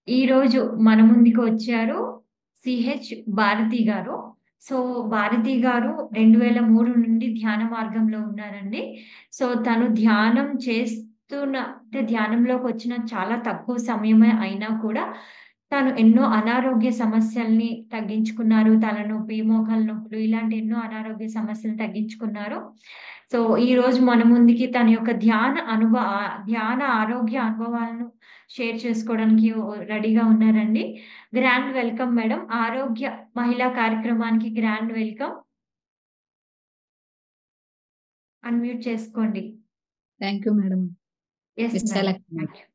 ఈరోజు మన ముందుకు వచ్చారు సిహెచ్ భారతి గారు. సో, భారతి గారు 2003 నుండి ధ్యాన మార్గంలో ఉన్నారండి. సో, తను ధ్యానం చేస్తున్న అంటే ధ్యానంలోకొచ్చిన చాలా తక్కువ సమయమే అయినా కూడా తను ఎన్నో అనారోగ్య సమస్యల్ని తగ్గించుకున్నారు. తలనొప్పి, మోకాళ్ళ నొప్పులు ఇలాంటి ఎన్నో అనారోగ్య సమస్యలు తగ్గించుకున్నారు. సో, ఈరోజు మన ముందుకి తన యొక్క ధ్యాన ఆరోగ్య అనుభవాలను షేర్ చేసుకోవడానికి రెడీగా ఉన్నారండి. Grand welcome madam. ఆరోగ్య మహిళా కార్యక్రమానికి గ్రాండ్ వెల్కమ్. అన్‌మ్యూట్ చేసుకోండి. Thank you madam. Yes madam. Visalakshmi. Thank you.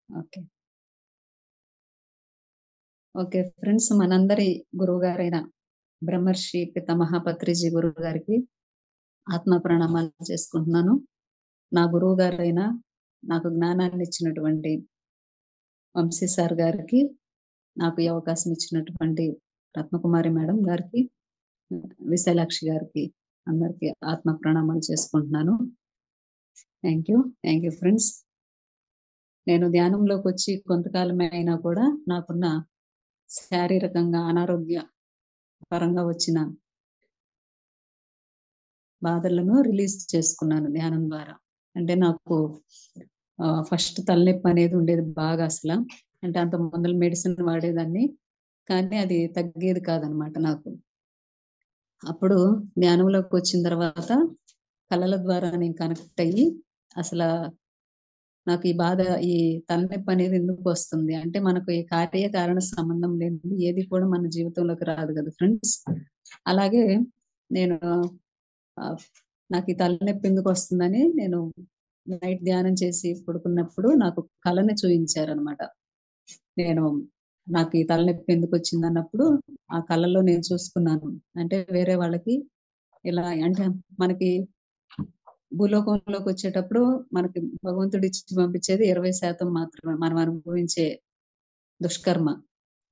Okay. Okay friends, మనందరి గురువు గారైన బ్రహ్మర్షి పితామహ పత్రిజీ గురువు గారికి ఆత్మ ప్రణామాలు చేసుకుంటున్నాను. నా గురువు గారైన నాకు జ్ఞానాన్ని ఇచ్చినటువంటి వంశీ సార్ గారికి, నాకు ఈ అవకాశం ఇచ్చినటువంటి రత్నకుమారి మేడం గారికి, విశాలాక్షి గారికి అందరికి ఆత్మ ప్రణామాలు చేసుకుంటున్నాను. Thank you friends. నేను ధ్యానంలోకి వచ్చి కొంతకాలమే అయినా కూడా నాకున్న శారీరకంగా అనారోగ్య పరంగా వచ్చిన బాధలను రిలీజ్ చేసుకున్నాను ధ్యానం ద్వారా. అంటే నాకు ఫస్ట్ తలనొప్పి అనేది ఉండేది బాగా అసలు. అంటే అంత ముందర మెడిసిన్ వాడేదాన్ని, కానీ అది తగ్గేది కాదనమాట నాకు. అప్పుడు ధ్యానంలోకి వచ్చిన తర్వాత కళల ద్వారా నేను కనెక్ట్ అయ్యి అసలు నాకు ఈ బాధ, ఈ తలనొప్పి అనేది ఎందుకు వస్తుంది అంటే మనకు ఈ కార్యకారణ సంబంధం లేనిది ఏది కూడా మన జీవితంలోకి రాదు కదా ఫ్రెండ్స్. అలాగే నేను నాకు ఈ తలనొప్పి ఎందుకు వస్తుందని నేను నైట్ ధ్యానం చేసి పడుకున్నప్పుడు నాకు కళని చూపించారనమాట. నాకు ఈ తలనొప్పి ఎందుకు వచ్చింది అన్నప్పుడు ఆ కళలో నేను చూసుకున్నాను. అంటే వేరే వాళ్ళకి ఇలా అంటే మనకి భూలోకంలోకి వచ్చేటప్పుడు మనకి భగవంతుడు ఇచ్చి పంపించేది 20% మాత్రమే మనం అనుభవించే దుష్కర్మ.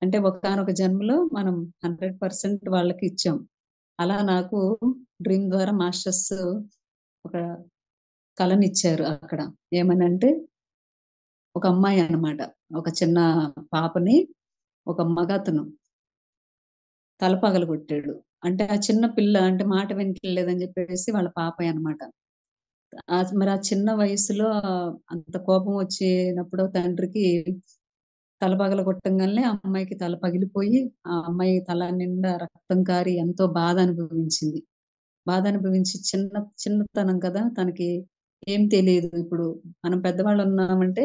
అంటే ఒకానొక జన్మలో మనం 100% వాళ్ళకి ఇచ్చాం. అలా నాకు డ్రీమ్ ద్వారా మాస్టర్స్ ఒక కళనిచ్చారు అక్కడ. ఏమనంటే ఒక అమ్మాయి అన్నమాట, ఒక చిన్న పాపని ఒక మగతను తల పగలగొట్టాడు. అంటే ఆ చిన్న పిల్ల అంటే మాట వింటలేదని చెప్పేసి వాళ్ళ పాపే అన్నమాట. మరి ఆ చిన్న వయసులో అంత కోపం వచ్చినప్పుడు తండ్రికి తల పగలగొట్టంగానే ఆ అమ్మాయికి తల పగిలిపోయి, ఆ అమ్మాయి తల నిండా రక్తం కారి ఎంతో బాధ అనుభవించింది. బాధ అనుభవించి చిన్నతనం కదా తనకి ఏం తెలియదు. ఇప్పుడు మనం పెద్దవాళ్ళు ఉన్నామంటే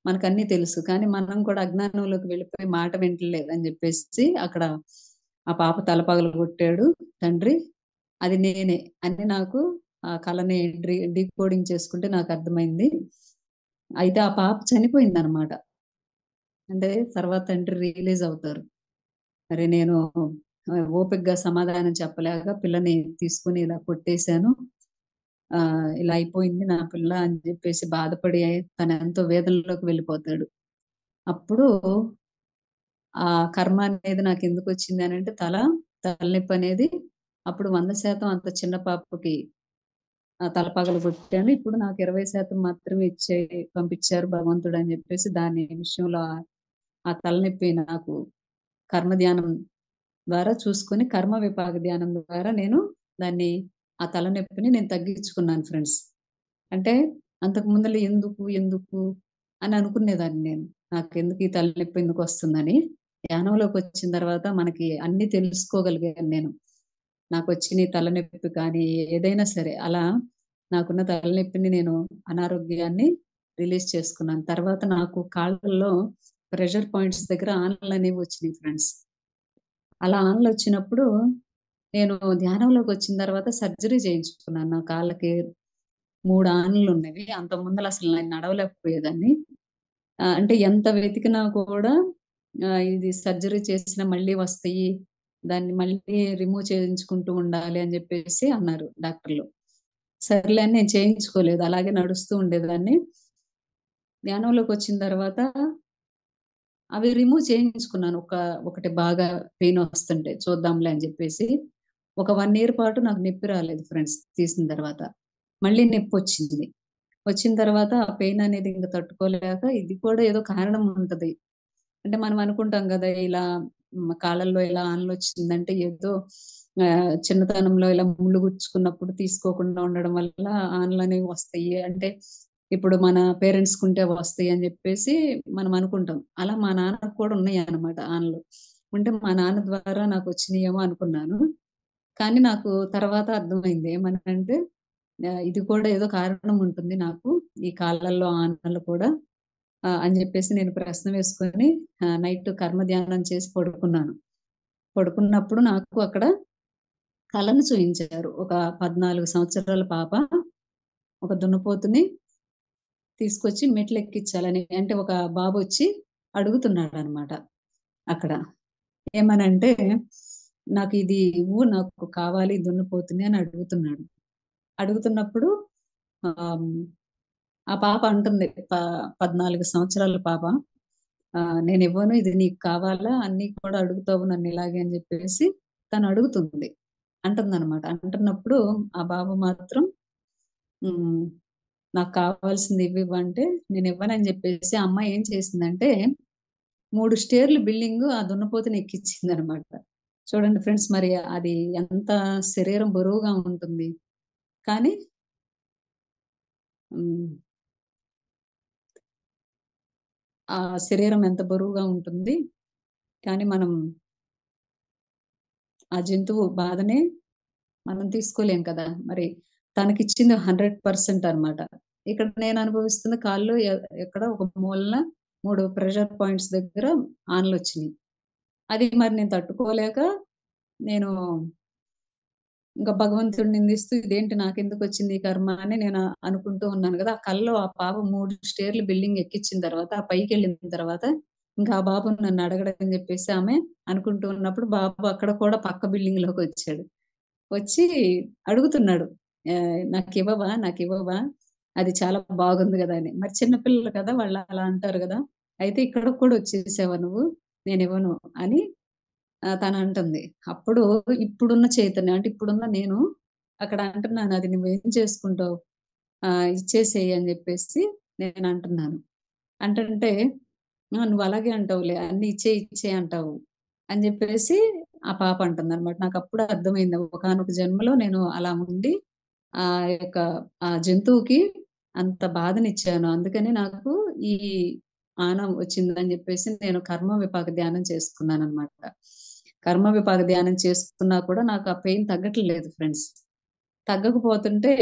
మనకన్నీ తెలుసు. కానీ మనం కూడా అజ్ఞానంలోకి వెళ్ళిపోయి మాట వింటలేదు అని చెప్పేసి అక్కడ ఆ పాప తల పగలగొట్టాడు తండ్రి. అది నేనే అని నాకు ఆ కళని డీకోడింగ్ చేసుకుంటే నాకు అర్థమైంది. అయితే ఆ పాప చనిపోయిందనమాట. అంటే తర్వాత తండ్రి రియలైజ్ అవుతారు. మరి నేను ఓపికగా సమాధానం చెప్పలేక పిల్లని తీసుకుని ఇలా కొట్టేశాను. ఇలా అయిపోయింది నా పిల్ల అని చెప్పేసి బాధపడి తను ఎంతో వేదనలోకి వెళ్ళిపోతాడు. అప్పుడు ఆ కర్మ అనేది నాకు ఎందుకు వచ్చింది అని అంటే తలనొప్పి అనేది అప్పుడు 100% అంత చిన్న పాపకి తల పగలగొట్టాను. ఇప్పుడు నాకు 20% మాత్రమే పంపించారు భగవంతుడు అని చెప్పేసి దాని విషయంలో ఆ తలనొప్పి నాకు కర్మ ధ్యానం ద్వారా చూసుకొని కర్మ విపాక ధ్యానం ద్వారా నేను దాన్ని ఆ తలనొప్పిని నేను తగ్గించుకున్నాను ఫ్రెండ్స్. అంటే అంతకు ముందల ఎందుకు ఎందుకు అని అనుకునేదాన్ని నేను. నాకెందుకు ఈ తలనొప్పి ఎందుకు వస్తుందని. ధ్యానంలోకి వచ్చిన తర్వాత మనకి అన్ని తెలుసుకోగలిగాను నేను. నాకొచ్చిన ఈ తలనొప్పి కానీ ఏదైనా సరే అలా నాకున్న తలనొప్పిని నేను అనారోగ్యాన్ని రిలీజ్ చేసుకున్నాను. తర్వాత నాకు కాళ్ళల్లో ప్రెషర్ పాయింట్స్ దగ్గర ఆనలు అనేవి వచ్చినాయి ఫ్రెండ్స్. అలా ఆనలు వచ్చినప్పుడు నేను ధ్యానంలోకి వచ్చిన తర్వాత సర్జరీ చేయించుకున్నాను. నా కాళ్ళకి 3 ఆనలు ఉన్నవి. అంత ముందల అసలు నేను నడవలేకపోయేదాన్ని. అంటే ఎంత వెతికినా కూడా ఇది సర్జరీ చేసినా మళ్ళీ వస్తాయి. దాన్ని మళ్ళీ రిమూవ్ చేయించుకుంటూ ఉండాలి అని చెప్పేసి అన్నారు డాక్టర్లు. సర్లే అని నేను చేయించుకోలేదు. అలాగే నడుస్తూ ఉండేదాన్ని. ధ్యానంలోకి వచ్చిన తర్వాత అవి రిమూవ్ చేయించుకున్నాను. ఒకటి బాగా పెయిన్ వస్తుంటే చూద్దాంలే అని చెప్పేసి. ఒక 1 ఇయర్ పాటు నాకు నొప్పి రాలేదు ఫ్రెండ్స్ తీసిన తర్వాత. మళ్ళీ నొప్పొచ్చింది. వచ్చిన తర్వాత ఆ పెయిన్ అనేది ఇంక తట్టుకోలేక ఇది కూడా ఏదో కారణం ఉంటది. అంటే మనం అనుకుంటాం గదా! ఇలా కాళ్ళల్లో ఇలా ఆనలొచ్చిందంటే ఏదో చిన్నతనంలో ఇలా ముళ్ళు గుచ్చుకున్నప్పుడు తీసుకోకుండా ఉండడం వల్ల ఆనలనేవి వస్తాయి. అంటే ఇప్పుడు మన పేరెంట్స్‌కుంటే వస్తాయి అని జెప్పేసి మనం అనుకుంటాం. అలా మా నాన్నకి కూడా ఉన్నాయన్నమాట ఆనలు. ఉంటే మా నాన్న ద్వారా నాకొచ్చినియేమో అనుకున్నాను. కానీ నాకు తర్వాత అర్థమైంది. ఏమనంటే ఇది కూడా ఏదో కారణం ఉంటుంది నాకు. ఈ కాళ్ళల్లో ఆనలు కూడా అని జెప్పేసి నేను ప్రశ్న వేసుకొని నైట్ కర్మ ధ్యానం చేసి పడుకున్నాను. పడుకున్నప్పుడు నాకు అక్కడ కలను చూయించారు. ఒక 14 సంవత్సరాల పాప ఒక దున్నపోతుని తీసుకొచ్చి మెట్లెక్కిచ్చాలని. అంటే ఒక బాబొచ్చి అడుగుతున్నాడనమాట అక్కడ. ఏమనంటే, "నాకిది ఇవ్వు, నాకు కావాలి దున్నపోతుని" అని అడుగుతున్నాడు. అడుగుతున్నప్పుడు ఆహ్, ఆ పాప అంటుంది 14 సంవత్సరాల పాప. "నేనివ్వను. ఇది నీకు కావాలా? అన్నీ కూడా అడుగుతావు నన్నిలాగే" అని జెప్పేసి తనడుగుతుంది. అంటుందనమాట. అంటున్నప్పుడు ఆ బాబు మాత్రం హ్మ్. "నాకు కావాల్సింది ఇవ్వివ్వు" అంటే నేనివ్వనని జెప్పేసి ఆ అమ్మాయి ఏం చేసిందంటే 3 స్టేర్‌లు బిల్డింగు ఆ దున్నపోతుని ఎక్కిచ్చిందనమాట. చూడండి ఫ్రెండ్స్ మరి అది ఎంత శరీరం బరువుగా ఉంటుంది. కానీ హ్మ్. ఆ శరీరం ఎంత బరువుగా ఉంటుంది. కానీ మనం ఆ జంతువు బాధని మనం తీసుకోలేం కదా! మరి తనకిచ్చింది 100% అన్నమాట. ఇక్కడ నేను అనుభవిస్తున్న కాళ్ళు ఎక్కడ ఒక మూలన 3 ప్రెషర్ పాయింట్స్ దగ్గర ఆనలొచ్చినియి. అది మరి నేను తట్టుకోలేక నేను ఇంక భగవంతుడిని నిందిస్తూ ఇదేంటి నాకెందుకొచ్చింది ఈ కర్మ అని నేను అనుకుంటూ ఉన్నాను గదా! ఆ కల్లో ఆ పాప 3 స్టేర్‌లు బిల్డింగ్ ఎక్కిచ్చిన తర్వాత, ఆ పైకెళ్ళిన తర్వాత, ఇంకా ఆ బాబు నన్ను అడగడని జెప్పేసి ఆమె అనుకుంటూ ఉన్నప్పుడు, బాబు అక్కడ కూడా పక్క బిల్డింగ్‌లోకొచ్చాడు. వచ్చి అడుగుతున్నాడు. "నాకివ్వవా? నాకివ్వవా? అది చాలా బాగుంది గదా!" అని. మరి చిన్న పిల్లలు కదా! వాళ్ళు అలా అంటారు గదా! "అయితే ఇక్కడికి కూడా వచ్చేసావా నువ్వు? నేనివ్వను" అని తనంటుంది. అప్పుడు ఇప్పుడున్న చైతన్యం అంటే ఇప్పుడున్న నేను అక్కడ అంటున్నాను, "అది నువ్వేం చేసుకుంటావు? ఇచ్చేసేయి" అని జెప్పేసి నేనంటున్నాను. అంటుంటే, నువ్వలాగే అంటావులే. అన్నీ ఇచ్చేయి, ఇచ్చేయి అంటావు" అని జెప్పేసి ఆ పాప అంటుందనమాట. నాకప్పుడు అర్థమైంది. ఒకానొక జన్మలో నేను అలా ఉండి, ఆ యొక్క ఆ జంతువుకి అంత బాధనిచ్చాను. అందుకని నాకు ఈ ఆనం వచ్చిందని జెప్పేసి నేను కర్మ విపాక ధ్యానం చేసుకున్నాననమాట. కర్మ విపాక ధ్యానం చేసుకున్నా కూడా నాకు ఆ పెయిన్ తగ్గట్లేదు ఫ్రెండ్స్. తగ్గకపోతుంటే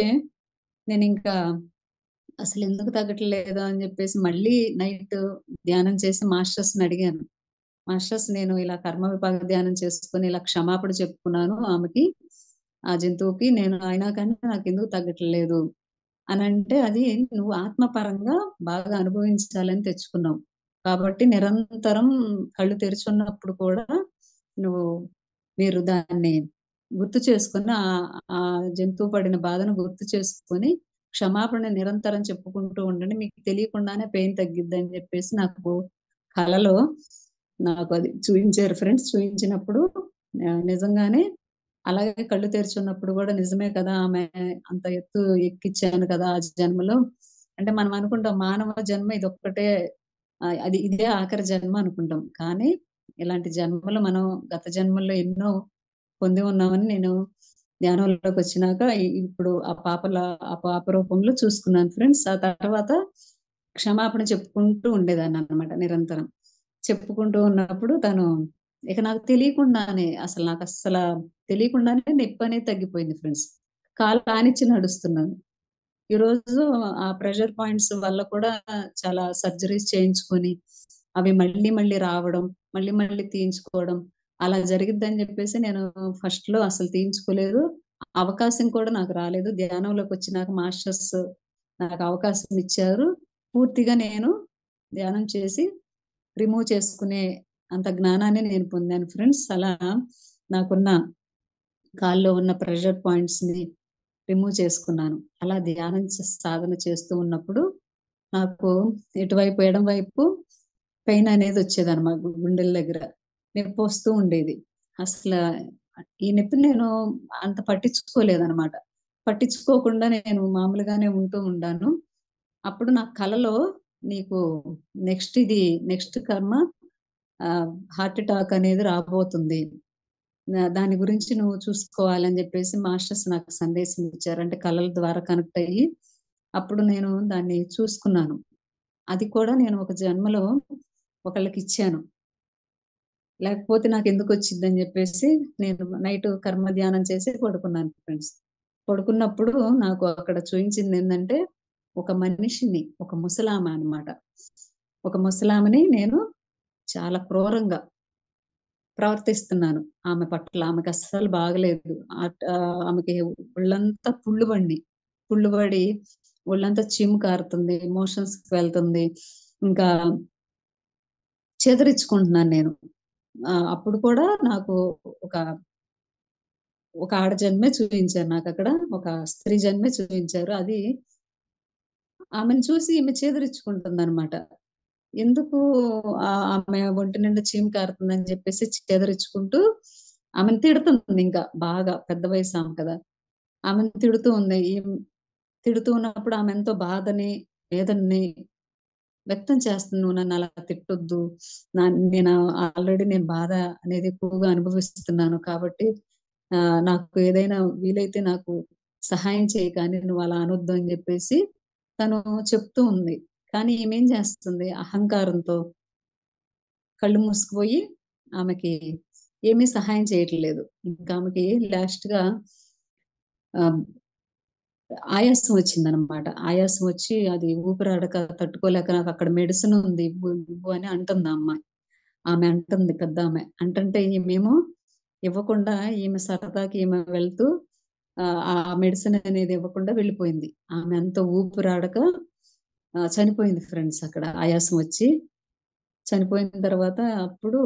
నేనింకా అసలెందుకు తగ్గట్లేదు అని జెప్పేసి మళ్ళీ నైట్ ధ్యానం చేసి మాస్టర్స్‌ని అడిగాను. మాస్టర్స్ నేను ఇలా కర్మ విపాక ధ్యానం చేసుకొని ఇలా క్షమాపణ చెప్పుకున్నాను ఆమెకి. ఆ జంతువుకి నేను అయినా కానీ నాకెందుకు తగ్గట్లేదు అనంటే, అది నువ్వు ఆత్మపరంగా బాగా అనుభవించాలని తెచ్చుకున్నావు. కాబట్టి నిరంతరం కళ్ళు తెరిచున్నప్పుడు కూడా నువ్వు మీరు దాన్ని గుర్తు చేసుకొని ఆ జంతువు పడిన బాధను గుర్తు చేసుకొని, క్షమాపణ నిరంతరం చెప్పుకుంటూ ఉండండి. మీకు తెలియకుండానే పెయిన్ తగ్గిద్దని జెప్పేసి నాకు కలలో నాకది చూయించారు ఫ్రెండ్స్. చూయించినప్పుడు నిజంగానే అలాగే కళ్ళు తెరిచున్నప్పుడు గూడా నిజమే కదా! ఆమె అంత ఎత్తు ఎక్కిచ్చాను కదా! ఆ జన్మలో. అంటే మనం అనుకుంటాం మానవ జన్మ ఇదొక్కటే ఇదే ఆఖరి జన్మ అనుకుంటాం. కానీ ఇలాంటి జన్మలు మనం గత జన్మల్లో ఎన్నో పొంది ఉన్నామని నేను ధ్యానంలోకొచ్చినాక ఇప్పుడు ఆ పాప రూపంలో చూసుకున్నాను ఫ్రెండ్స్. ఆ తర్వాత క్షమాపణ చెప్పుకుంటూ ఉండేదాన్ననమాట నిరంతరం. చెప్పుకుంటూ ఉన్నప్పుడు తను ఇక నాకు తెలియకుండానే నాకస్సల తెలియకుండానే నొప్పనేది తగ్గిపోయింది ఫ్రెండ్స్. కాలు కానిచ్చి నడుస్తున్నాను. ఈరోజు ఆ ప్రెషర్ పాయింట్స్ వల్ల కూడా చాలా సర్జరీస్ చేయించుకొని, అవి మళ్ళీ మళ్ళీ రావడం, మళ్ళీ మళ్ళీ తీయించుకోవడం అలా జరిగిద్దని జెప్పేసి నేను ఫస్ట్‌లో అసలు తీయించుకోలేదు. అవకాశం కూడా నాకు రాలేదు. ధ్యానంలోకొచ్చినాక మాస్టర్స్ నాకు అవకాశం ఇచ్చారు. పూర్తిగా నేను ధ్యానం చేసి రిమూవ్ చేసుకునే అంత జ్ఞానాన్ని నేను పొందాను ఫ్రెండ్స్. అలా నాకున్న కాల్లో ఉన్న ప్రెషర్ పాయింట్స్‌ని రిమూవ్ చేసుకున్నాను. అలా ధ్యానం సాధన చేస్తూ ఉన్నప్పుడు నాకు ఇటువైపు ఎడమ వైపు పెయిన్ అనేదొచ్చేదనమాట గుండెల దగ్గర. నొప్పొస్తూ ఉండేది. అసల ఈ నొప్పిని నేను అంత పట్టించుకోలేదనమాట. పట్టించుకోకుండా నేను మామూలుగానే ఉంటూ ఉండాను. అప్పుడు నా కలలో నీకు నెక్స్ట్ కర్మ హార్ట్ అటాక్ అనేది రాబోతుంది. దాని గురించి నువ్వు చూసుకోవాలని జెప్పేసి మాస్టర్స్ నాకు సందేశం ఇచ్చారు. అంటే కలల ద్వారా కనెక్ట్ అయ్యి, అప్పుడు నేను దాన్ని చూసుకున్నాను. అది కూడా నేను ఒక జన్మలో ఒకళ్ళకిచ్చాను. లేకపోతే నాకెందుకొచ్చిద్దని జెప్పేసి నేను నైటు కర్మ ధ్యానం చేసి పడుకున్నాను ఫ్రెండ్స్. పడుకున్నప్పుడు నాకు అక్కడ చూయించిందేందంటే, ఒక మనిషిని, ఒక ముసలామె అన్నమాట. ఒక ముసలామెని నేను చాలా క్రూరంగా ప్రవర్తిస్తున్నాను ఆమె పట్ల. ఆమెకస్సలు బాగలేదు. ఆమెకి ఒళ్ళంతా పుళ్ళు పడి ఒళ్ళంతా చీము కారుతుంది. మోషన్స్‌కి వెళ్తుంది. ఇంకా చేదరించుకుంటున్నాను నేను. అప్పుడు కూడా నాకు ఒక, ఒక ఆడ జన్మే చూయించారు నాకక్కడ. ఒక స్త్రీ జన్మే చూయించారు. అది ఆమెను చూసి ఈమె చేదరించుకుంటుందనమాట. ఎందుకు ఆమె ఒంటి నిండా చీము కారుతుందని జెప్పేసి చేదరించుకుంటూ ఆమెను తిడుతుందింకా బాగా. పెద్ద వయసు ఆమె కదా! ఆమెను తిడుతూ ఉంది. తిడుతూ ఉన్నప్పుడు ఆమె ఎంతో బాధని, వేదనని వ్యక్తం చేస్తుంది. "నువ్వు నన్నలా తిట్టొద్దు. నేను ఆల్రెడీ నేను బాధ అనేది ఎక్కువగా అనుభవిస్తున్నాను. కాబట్టి నాకు ఏదైనా వీలైతే నాకు సహాయం చెయ్యి కానీ నువ్వలా అనొద్దు" అని జెప్పేసి తను చెప్తూ ఉంది. కానీ ఈమేం చేస్తుంది అహంకారంతో కళ్ళు మూసుకుపోయి ఆమెకి ఏమీ సహాయం చేయట్లేదు. ఇంకా ఆమెకి లాస్ట్‌గా ఆహ్, ఆయాసం వచ్చిందనమాట. ఆయాసం వచ్చి అది ఊపిరాడక తట్టుకోలేక నాకక్కడ మెడిసిన్ ఉంది ఇవ్వు, ఇవ్వు అని అంటుంది ఆ అమ్మాయి. ఆమె అంటుంది పెద్దామె. అంటంటే ఈమేమో ఇవ్వకుండా ఈమె సరదాకి ఈమె వెళ్తూ ఆ మెడిసిన్ అనేది ఇవ్వకుండా వెళ్ళిపోయింది. ఆమె అంత ఊపిరాడక చనిపోయింది ఫ్రెండ్స్ అక్కడ ఆయాసం వచ్చి. చనిపోయిన తర్వాత అప్పుడు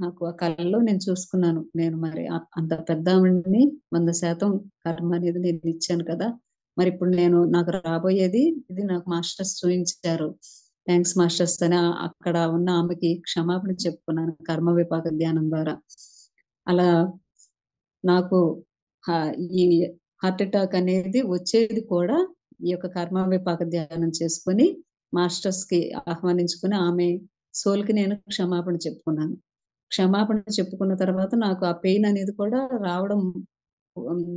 నాకు ఆ కలలో నేను చూసుకున్నాను. నేను మరి అంత పెద్దావిడని 100% కర్మ అనేది నేనిచ్చాను కదా! మరిప్పుడు నాకు రాబోయేది ఇది నాకు మాస్టర్స్ చూయించారు. థాంక్స్ మాస్టర్స్ అని అక్కడ ఉన్న ఆమెకి క్షమాపణ చెప్పుకున్నాను కర్మ విపాక ధ్యానం ద్వారా. అలా నాకు హ ఈ హార్ట్ అటాక్ అనేది వచ్చేది కూడా ఈ యొక్క కర్మ విపాక ధ్యానం చేసుకొని మాస్టర్స్‌కి ఆహ్వానించుకొని ఆమె సోల్‌కి నేను క్షమాపణ చెప్పుకున్నాను. క్షమాపణ చెప్పుకున్న తర్వాత నాకు ఆ పెయిన్ అనేది కూడా రావడం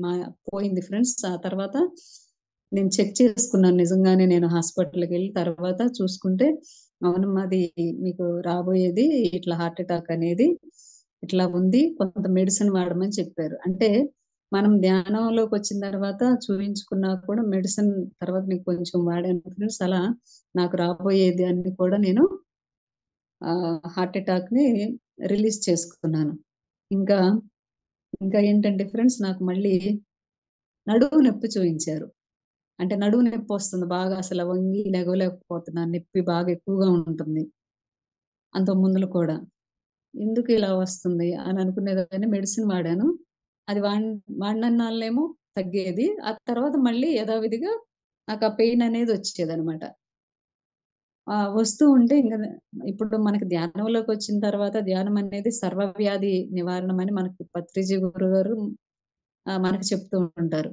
మా పోయింది ఫ్రెండ్స్. ఆ తర్వాత నేను చెక్ చేసుకున్నాను. నిజంగానే నేను హాస్పిటల్‌కెళ్ళి తర్వాత చూసుకుంటే, అవునమ్మా అది మీకు రాబోయేది ఇట్లా హార్ట్ అటాక్ అనేది ఇట్లా ఉంది. కొంత మెడిసిన్ వాడమని చెప్పారు. అంటే మనం ధ్యానంలోకొచ్చిన తర్వాత చూయించుకున్నా కూడా మెడిసిన్ తర్వాత మీకు కొంచెం వాడాను ఫ్రెండ్స్. అలా నాకు రాబోయేది అన్ని కూడా నేను హార్ట్ అటాక్‌ని రిలీజ్ చేసుకున్నాను. ఇంకా, ఇంకా ఏంటంటే ఫ్రెండ్స్ నాకు మళ్ళీ నడుము నొప్పి చూయించారు. అంటే నడుము నొప్పొస్తుంది బాగా అసల వంగి లెగవలేకపోతున్నాను. నొప్పి బాగా ఎక్కువగా ఉంటుంది. అంతకు ముందుల కూడా. ఎందుకిలా వస్తుంది అని అనుకునేదాన్ని మెడిసిన్ వాడాను. అది వాడినన్నాళ్ళేమో తగ్గేది. ఆ తర్వాత మళ్ళీ యథావిధిగా నాకు ఆ పెయిన్ అనేది వచ్చేదనమాట. వస్తూ ఉంటే ఇప్పుడు మనకి ధ్యానంలోకొచ్చిన తర్వాత ధ్యానం అనేది సర్వవ్యాధి నివారణమని మనకి పత్రిజీ గురువుగారు మనకు చెప్తూ ఉంటారు.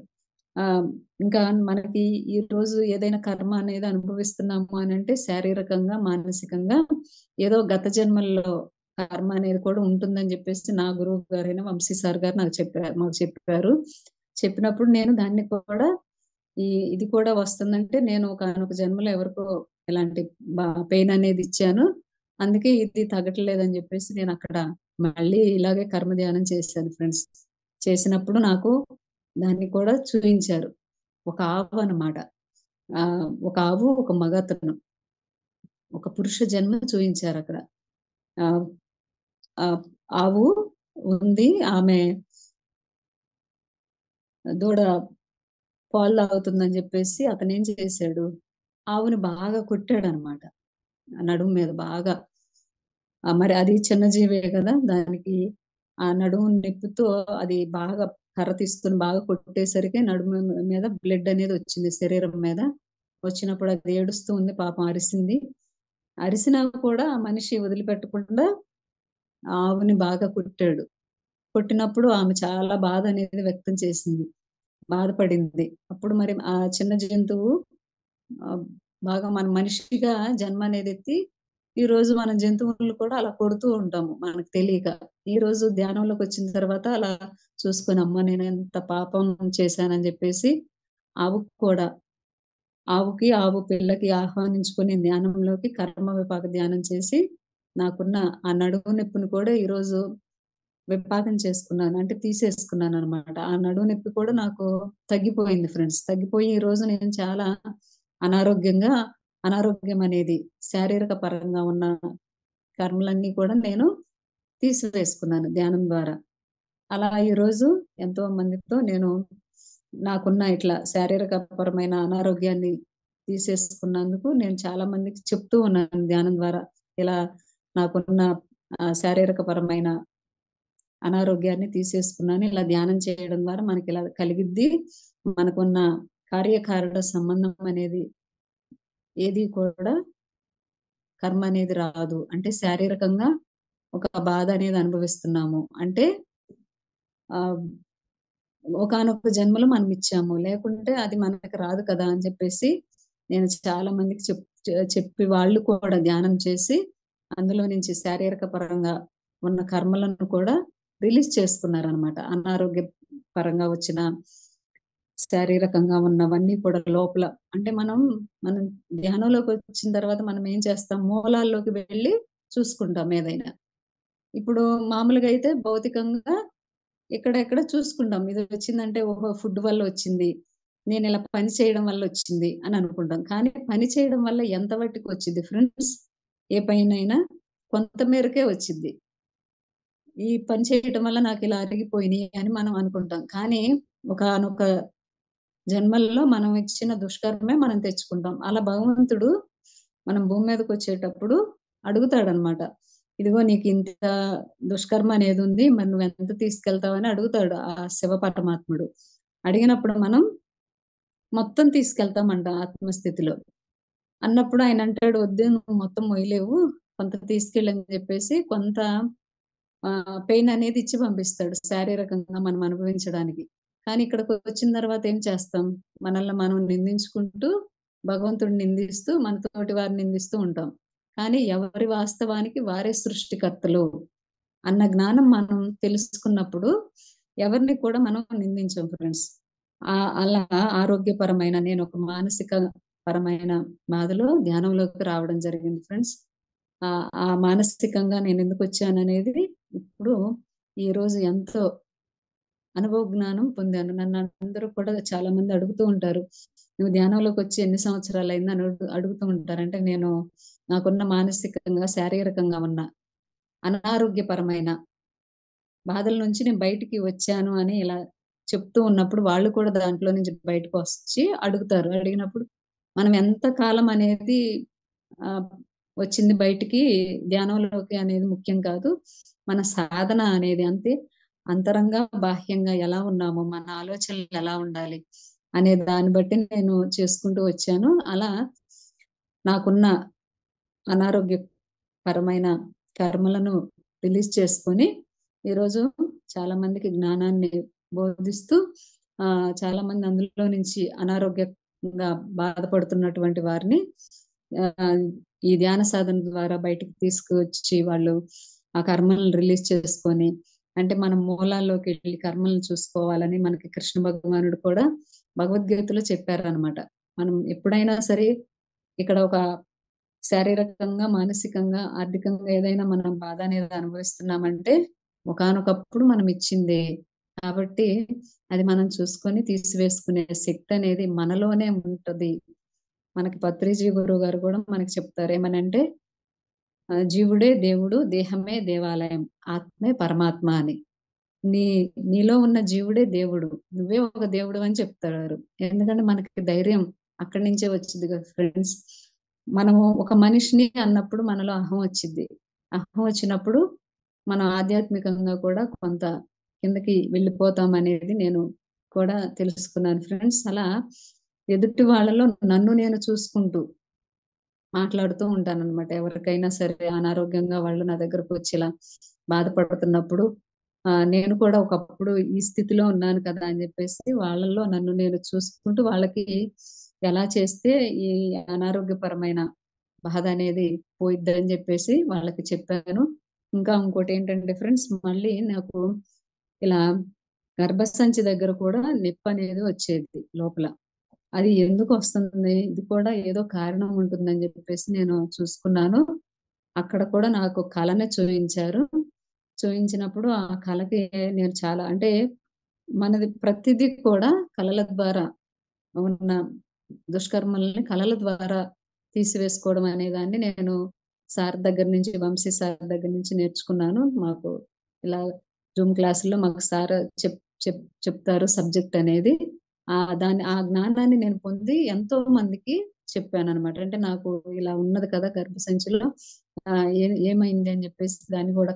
ఆహ్, ఇంకా మనకి ఈరోజు ఏదైనా కర్మ అనేది అనుభవిస్తున్నాము అనంటే శారీరకంగా, మానసికంగా ఏదో గత జన్మల్లో కర్మ అనేది కూడా ఉంటుందని జెప్పేసి నా గురువు గారైన వంశీ సార్ గారు మాకు చెప్పారు. చెప్పినప్పుడు నేను దాన్ని కూడా ఇది కూడా వస్తుందంటే నేను ఒకానొక జన్మలో ఎవరికో ఇలాంటి పెయిన్ అనేది ఇచ్చాను. అందుకే ఇది తగ్గట్లేదని జెప్పేసి నేనక్కడ మళ్ళీ ఇలాగే కర్మ ధ్యానం చేశాను ఫ్రెండ్స్. చేసినప్పుడు నాకు దాన్ని కూడా చూయించారు. ఒక ఆవనమాట. ఒక ఆవు, ఒక మగతను. ఒక పురుష జన్మ చూయించారక్కడ. ఆహ్, ఆహ్, ఆవు ఉంది. ఆమె దూడ పాలు తాగుతుందని జెప్పేసి అతనేం చేశాడు, ఆవుని బాగా కొట్టాడనమాట. నడుము మీద బాగా. మరి అది చిన్న జీవే గదా! దానికి ఆ నడుము నొప్పితో అది బాగా కర్ర తీసుకొని బాగా కొట్టేసరికి నడుము మీద బ్లడ్ అనేది వచ్చింది శరీరం మీద. వచ్చినప్పుడు అది ఏడుస్తూ ఉంది పాపం అరిసింది. అరిసినా కూడా ఆ మనిషి వదిలిపెట్టకుండా ఆ ఆవుని బాగా కొట్టాడు. కొట్టినప్పుడు ఆమె చాలా బాధ అనేది వ్యక్తం చేసింది. బాధపడింది. అప్పుడు మరి ఆ చిన్న జంతువు బాగా మన మనిషిగా జన్మ అనేది ఎత్తి, ఈరోజు మనం జంతువులను కూడా అలా కొడుతూ ఉంటాము మనకు తెలియక. ఈరోజు ధ్యానంలోకొచ్చిన తర్వాత అలా చూసుకొని, అమ్మ నేను ఎంత పాపం చేశానని జెప్పేసి ఆవుకు కూడా ఆవుకి, ఆవు పిల్లకి ఆహ్వానించుకొని ధ్యానంలోకి కర్మ విపాక ధ్యానం చేసి, నాకున్న ఆ నడుము నొప్పిని కూడా ఈరోజు విపాకం చేసుకున్నాను. అంటే తీసేసుకున్నాననమాట. ఆ నడుము నొప్పి కూడా నాకు తగ్గిపోయింది ఫ్రెండ్స్. తగ్గిపోయి ఈరోజు నేను చాలా అనారోగ్యంగా అనారోగ్యం అనేది శారీరక పరంగా ఉన్న కర్మలన్నీ కూడా నేను తీసివేసుకున్నాను ధ్యానం ద్వారా. అలా ఈరోజు ఎంతో మందితో నేను నాకున్న ఇట్లా శారీరక పరమైన అనారోగ్యాన్ని తీసేసుకున్నందుకు నేను చాలా మందికి చెప్తూ ఉన్నాను ధ్యానం ద్వారా. ఇలా నాకున్న శారీరక పరమైన అనారోగ్యాన్ని తీసేసుకున్నాను. ఇలా ధ్యానం చేయడం ద్వారా మనకిలా కలిగిద్ది. మనకున్న కార్యకారణ సంబంధం అనేది ఏది కూడా కర్మ అనేది రాదు. అంటే శారీరకంగా ఒక బాధ అనేది అనుభవిస్తున్నాము. అంటే ఆహ్, ఒకానొక జన్మలో మనమిచ్చాము. లేకుంటే అది మనకి రాదు కదా! అని చెప్పేసి నేను చాలా మందికి చెప్పి వాళ్ళు కూడా ధ్యానం చేసి అందులో నుంచి శారీరక పరంగా ఉన్న కర్మలను కూడా రిలీజ్ చేసుకున్నారనమాట. అనారోగ్య పరంగా వచ్చిన శారీరకంగా ఉన్నవన్నీ కూడా లోపల అంటే మనం ధ్యానంలోకొచ్చిన తర్వాత మనం ఏం చేస్తాం మూలాల్లోకి వెళ్లి చూసుకుంటాం ఏదైనా. ఇప్పుడు మామూలుగా అయితే భౌతికంగా ఇక్కడెక్కడ చూసుకుంటాం. ఇది వచ్చిందంటే ఓహో! ఫుడ్ వల్ల వచ్చింది. నేనిలా పని చేయడం వల్ల వచ్చింది అని అనుకుంటాం. కానీ పని చేయడం వల్ల ఎంత మట్టుకు వచ్చిద్ది ఫ్రెండ్స్? ఏ పనైనా కొంత మేరకే వచ్చిద్ది. ఈ పని చేయటం వల్ల నాకిలా అరిగిపోయినియి అని మనం అనుకుంటాం. కానీ ఒకానొక జన్మల్లో మనం ఇచ్చిన దుష్కర్మే మనం తెచ్చుకుంటాం. అలా భగవంతుడు మనం భూమి మీదకొచ్చేటప్పుడు అడుగుతాడనమాట. ఇదిగో నీకింత దుష్కర్మ అనేదుంది. మరి నువ్వెంత తీసుకెళ్తావని అడుగుతాడు ఆ శివ పరమాత్ముడు. అడిగినప్పుడు మనం మొత్తం తీసుకెళ్తామంట ఆత్మస్థితిలో. అన్నప్పుడు ఆయనంటాడు, "వద్దు నువ్వు మొత్తం మొయ్యలేవు. కొంత తీసుకెళ్ళని" జెప్పేసి కొంత పెయిన్ అనేది ఇచ్చి పంపిస్తాడు శారీరకంగా మనం అనుభవించడానికి. కానీ ఇక్కడికొచ్చిన తర్వాత ఏం చేస్తాం? మనల్ని మనం నిందించుకుంటూ, భగవంతుడిని నిందిస్తూ, మన తోటి వారిని నిందిస్తూ ఉంటాం. కానీ ఎవరి వాస్తవానికి వారే సృష్టికర్తలు అన్న జ్ఞానం మనం తెలుసుకున్నప్పుడు ఎవరిని కూడా మనం నిందించం ఫ్రెండ్స్. అలా ఆరోగ్యపరమైన నేనొక మానసిక పరమైన బాధలో ధ్యానంలోకి రావడం జరిగింది ఫ్రెండ్స్. ఆ మానసికంగా నేనెందుకొచ్చాననేది ఇప్పుడు ఈరోజు ఎంతో అనుభవ జ్ఞానం పొందాను. నన్నందరూ కూడా చాలా మంది అడుగుతూ ఉంటారు. "నువ్వు ధ్యానంలోకొచ్చి ఎన్ని సంవత్సరాలయింది?" అని అడుగుతూ ఉంటారు. అంటే నేను నాకున్న మానసికంగా, శారీరకంగా ఉన్న అనారోగ్యపరమైన బాధల నుంచి నేను బయటికి వచ్చాను అని ఇలా చెప్తూ ఉన్నప్పుడు, వాళ్ళు కూడా దాంట్లో నుంచి బయటకొచ్చి అడుగుతారు. అడిగినప్పుడు మనం ఎంత కాలం అనేది ఆహ్, వచ్చింది బయటికి ధ్యానంలోకి అనేది ముఖ్యం కాదు. మన సాధన అనేది అంతే అంతరంగా, బాహ్యంగా ఎలా ఉన్నామో, మన ఆలోచనలు ఎలా ఉండాలి అనే దాన్ని బట్టి నేను చేసుకుంటూ వచ్చాను. అలా నాకున్న అనారోగ్యపరమైన కర్మలను రిలీజ్ చేసుకొని, ఈరోజు చాలా మందికి జ్ఞానాన్ని బోధిస్తూ చాలామంది అందులో నుంచి అనారోగ్యంగా బాధపడుతున్నటువంటి వారిని ఆహ్, ఈ ధ్యాన సాధన ద్వారా బయటికి తీసుకొచ్చి వాళ్ళు ఆ కర్మలను రిలీజ్ చేసుకొని, అంటే మనం మూలాల్లోకెళ్ళి కర్మలను చూసుకోవాలని మనకి కృష్ణ భగవానుడు కూడా భగవద్గీతలో చెప్పారనమాట. మనం ఎప్పుడైనా సరే ఇక్కడ ఒక శారీరకంగా, మానసికంగా, ఆర్థికంగా ఏదైనా మనం బాధ అనేది అనుభవిస్తున్నామంటే, ఒకానొకప్పుడు మనం ఇచ్చిందే. కాబట్టి అది మనం చూసుకొని తీసివేసుకునే శక్తి అనేది మనలోనే ఉంటది. మనకి పత్రిజీ గురువు గారు కూడా మనకి చెప్తారు. ఏమనంటే జీవుడే దేవుడు, దేహమే దేవాలయం, ఆత్మే పరమాత్మ అని. నీ నీలో ఉన్న జీవుడే దేవుడు. నువ్వే ఒక దేవుడు అని చెప్తారు. ఎందుకంటే మనకి ధైర్యం అక్కడి నుంచే వచ్చిద్ది కదా ఫ్రెండ్స్. మనము ఒక మనిషిని అన్నప్పుడు మనలో అహం వచ్చిద్ది. అహం వచ్చినప్పుడు మనం ఆధ్యాత్మికంగా కూడా కొంత కిందకి వెళ్ళిపోతాం అనేది నేను కూడా తెలుసుకున్నాను ఫ్రెండ్స్. అలా ఎదుటి వాళ్ళలో నన్ను నేను చూసుకుంటూ మాట్లాడుతూ ఉంటాననమాట. ఎవరికైనా సరే అనారోగ్యంగా వాళ్ళు నా దగ్గరకొచ్చి ఇలా బాధపడుతున్నప్పుడు నేను కూడా ఒకప్పుడు ఈ స్థితిలో ఉన్నాను కదా! అని జెప్పేసి వాళ్ళలో నన్ను నేను చూసుకుంటూ వాళ్ళకి ఎలా చేస్తే ఈ అనారోగ్యపరమైన బాధ అనేది పోయిద్దని చెప్పేసి వాళ్ళకి చెప్పాను. ఇంకా ఇంకోటి ఏంటంటే ఫ్రెండ్స్, మళ్ళీ నాకు ఇలా గర్భసంచి దగ్గర కూడా నొప్పి అనేది వచ్చేది లోపల. అది ఎందుకు వస్తుంది? ఇది కూడా ఏదో కారణం ఉంటుందని చెప్పేసి నేను చూసుకున్నాను. అక్కడ కూడా నాకు కళని చూయించారు. చూయించినప్పుడు ఆ కళకి నేను చాలా అంటే మనది ప్రతిదీ కూడా కళల ద్వారా ఉన్న దుష్కర్మల్ని కళల ద్వారా తీసివేసుకోవడం అనే దాన్ని నేను సార్ దగ్గర నుంచి, వంశీ సార్ దగ్గర నుంచి నేర్చుకున్నాను. మాకు ఇలా జూమ్ క్లాసుల్లో మాకు సార్ చెప్తారు సబ్జెక్ట్ అనేది. ఆ జ్ఞానాన్ని నేను పొంది ఎంతో మందికి చెప్పాననమాట. అంటే నాకు ఇలా ఉన్నది కదా గర్భసంచిలో, ఏమైంది అని చెప్పేసి దాన్ని కూడా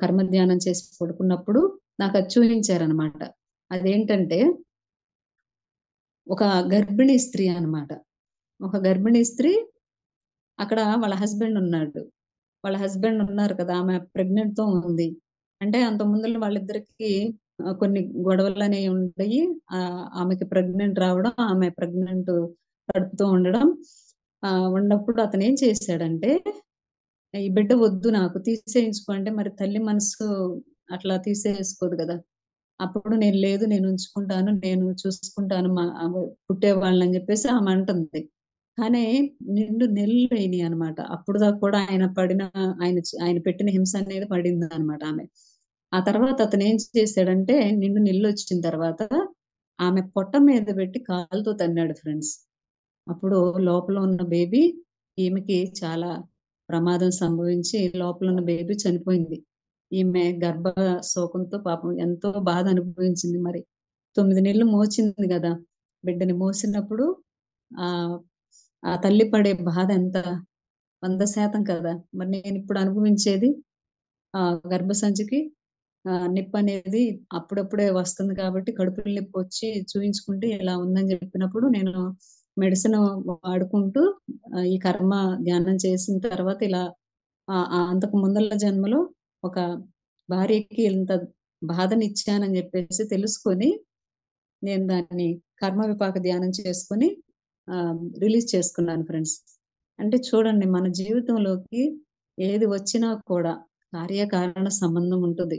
కర్మ ధ్యానం చేసి పడుకున్నప్పుడు నాకు అది చూయించారనమాట. అదేంటంటే ఒక గర్భిణీ స్త్రీ అన్నమాట. ఒక గర్భిణీ స్త్రీ అక్కడ వాళ్ళ హస్బెండ్ ఉన్నాడు. వాళ్ళ హస్బెండ్ ఉన్నారు కదా! ఆమె ప్రెగ్నెంట్‌తో ఉంది. అంటే అంతకు ముందుల వాళ్ళిద్దరికీ కొన్ని గొడవలనేవి ఉండయి. ఆమెకి ప్రెగ్నెంట్ రావడం, ఆమె ప్రెగ్నెంట్ కడుపుతో ఉండడం. ఉన్నప్పుడు అతనేం చేశాడంటే, ఈ బిడ్డ వద్దు నాకు తీసేయించుకో అంటే, మరి తల్లి మనసు అట్లా తీసేసుకోదు గదా! అప్పుడు నేను లేదు, నేను ఉంచుకుంటాను, నేను చూసుకుంటాను పుట్టేవాళ్ళని జెప్పేసి ఆమె అంటుంది. కానీ నిండు నెలలయినియనమాట. అప్పుడు దాకా కూడా ఆయన పెట్టిన హింస అనేది పడిందనమాట ఆమె. ఆ తర్వాత అతనేం చేశాడంటే, నిండు నెలలొచ్చిన తర్వాత ఆమె పొట్ట మీద పెట్టి కాలుతో తన్నాడు ఫ్రెండ్స్. అప్పుడు లోపల ఉన్న బేబీ, ఈమెకి చాలా ప్రమాదం సంభవించి లోపల ఉన్న బేబీ చనిపోయింది. ఈమె గర్భ శోకంతో పాపం ఎంతో బాధ అనుభవించింది మరి. 9 నెలలు మోచింది గదా! బిడ్డని మోసినప్పుడు ఆహ్, ఆ తల్లి పడే బాధ ఎంత 100% కదా! మరి నేనిప్పుడు అనుభవించేది గర్భసంచికి నొప్పనేది అప్పుడప్పుడే వస్తుంది కాబట్టి, కడుపులో నొప్పొచ్చి చూయించుకుంటే ఇలా ఉందని జెప్పినప్పుడు నేను మెడిసిన్ వాడుకుంటూ ఈ కర్మ ధ్యానం చేసిన తర్వాత ఇలా అంతకు ముందల జన్మలో ఒక భార్యకి ఇంత బాధనిచ్చానని జెప్పేసి తెలుసుకొని, నేను దాన్ని కర్మ విపాక ధ్యానం చేసుకొని రిలీజ్ చేసుకున్నాను ఫ్రెండ్స్. అంటే చూడండి, మన జీవితంలోకి ఏది వచ్చినా కూడా కార్యకారణ సంబంధం ఉంటది.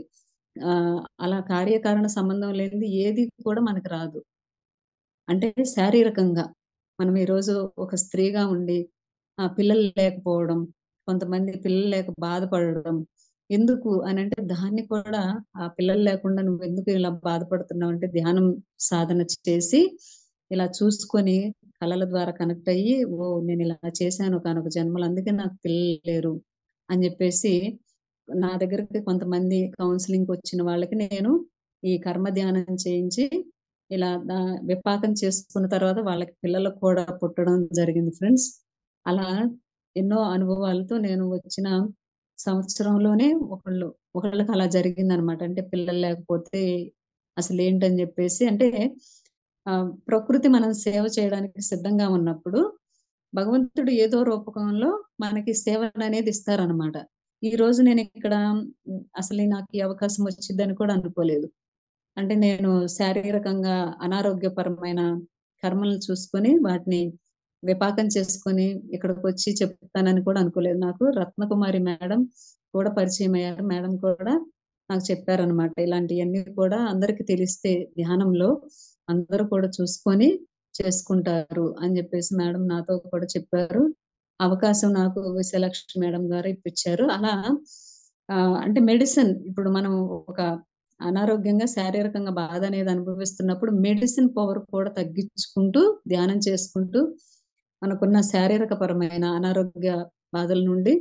అలా కార్యకారణ సంబంధం లేనిది ఏది కూడా మనకు రాదు. అంటే శారీరకంగా మనం ఈరోజు ఒక స్త్రీగా ఉండి పిల్లలు లేకపోవడం, కొంతమంది పిల్లలు లేక బాధపడడం. ఎందుకు అనంటే దాన్ని కూడా పిల్లలు లేకుండా నువ్వెందుకు ఇలా బాధపడుతున్నావంటే ధ్యానం సాధన చేసి ఇలా చూసుకొని కళల ద్వారా కనెక్ట్ అయ్యి, ఓహ్! నేనిలా చేశాను ఒకానొక జన్మలో అందుకే నాకు పిల్లలు లేరు అని జెప్పేసి నా దగ్గరికి కొంతమంది కౌన్సెలింగ్‌కొచ్చిన వాళ్ళకి నేను ఈ కర్మ ధ్యానం చేయించి ఇలా విపాకం చేసుకున్న తర్వాత వాళ్ళకి పిల్లలు కూడా పుట్టడం జరిగింది ఫ్రెండ్స్. అలా ఎన్నో అనుభవాలతో నేను వచ్చిన సంవత్సరంలోనే ఒకళ్ళకి అలా జరిగిందనమాట. అంటే పిల్లలు లేకపోతే అసలేంటని జెప్పేసి అంటే ప్రకృతి మనం సేవ చేయడానికి సిద్ధంగా ఉన్నప్పుడు భగవంతుడు ఏదో రూపకంలో మనకి సేవననేది ఇస్తారనమాట. ఈరోజు నేనిక్కడ అసలు నాకు ఈ అవకాశం వచ్చిద్దని కూడా అనుకోలేదు. అంటే నేను శారీరకంగా అనారోగ్యపరమైన కర్మలను చూసుకొని, వాటిని విపాకం చేసుకొని ఇక్కడికొచ్చి చెప్తానని కూడా అనుకోలేదు. నాకు రత్నకుమారి మేడం కూడా పరిచయమయ్యారు. మేడం కూడా నాకు చెప్పారనమాట. ఇలాంటియన్నీ కూడా అందరికి తెలిస్తే ధ్యానంలో అందరూ కూడా చూసుకొని చేసుకుంటారు అని జెప్పేసి మేడం నాతో కూడా చెప్పారు. అవకాశం నాకు విశాలాక్షి మేడం గారు ఇప్పిచ్చారు. అలా అంటే మెడిసిన్ ఇప్పుడు మనం ఒక అనారోగ్యంగా, శారీరకంగా బాధ అనేది అనుభవిస్తున్నప్పుడు మెడిసిన్ పవర్ కూడా తగ్గించుకుంటూ, ధ్యానం చేసుకుంటూ, మనకున్న శారీరక పరమైన అనారోగ్య బాధల నుండి